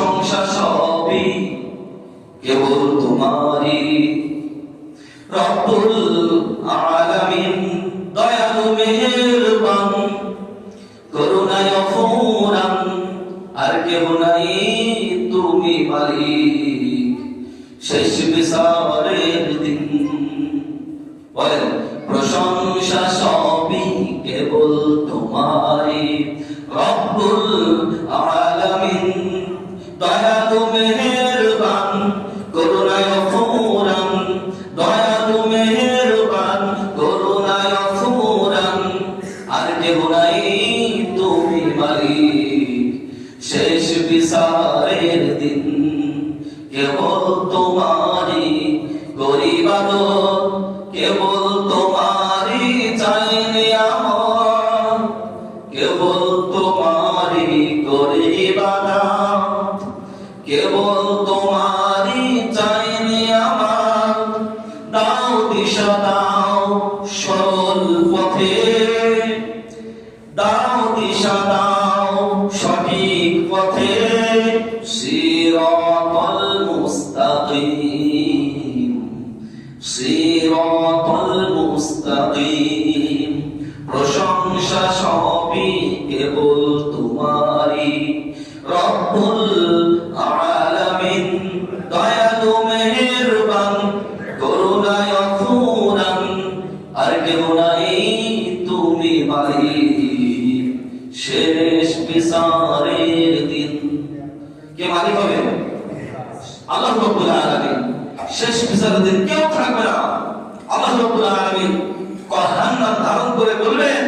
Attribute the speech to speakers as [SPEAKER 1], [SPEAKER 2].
[SPEAKER 1] প্রশংসা সবই কেবল তোমারই। রব্বুল আলামিন দয়ালু মেহেরবান, করুণায় অফুরান, আর কেউ নাই তুমি মালিক শেষ বিচারের দিন। বলেন প্রশংসা সবই কেবল তোমারই। রব্বুল আলামিন দয়ালু মেহেরবান, করুণায় অফুরান, দয়ালু মেহেরবান, করুণায় অফুরান, আর কেউ নাই তুমি মালিক শেষ বিচারের দিন। কেবল তোমারই করি ইবাদত, কেবল তোমারই চাই নিয়ামত, কেবল তোমারই করি ইবাদত, কেবল তোমারই চাই নিয়ামত। দাও দিশা দাও সরল পথে, দাও দিশা দাও সঠিক পথে, সিরাতাল মুস্তাকিম, সিরাতাল মুস্তাকিম। প্রশংসা সবই কেবল তোমারই। রব্বুল আলামিন দয়ালু মেহেরবান, করুণায় অফুরান, আর কেউ নাই তুমি মালিক শেষ বিচারের দিন। কে মালিক হবে? আল্লাহ রাব্বুল আলামিন। শেষ বিচারের দিন কেউ থাকবে না। আল্লাহ রাব্বুল আলামিন কোরআন ধারণ করে বলবেন,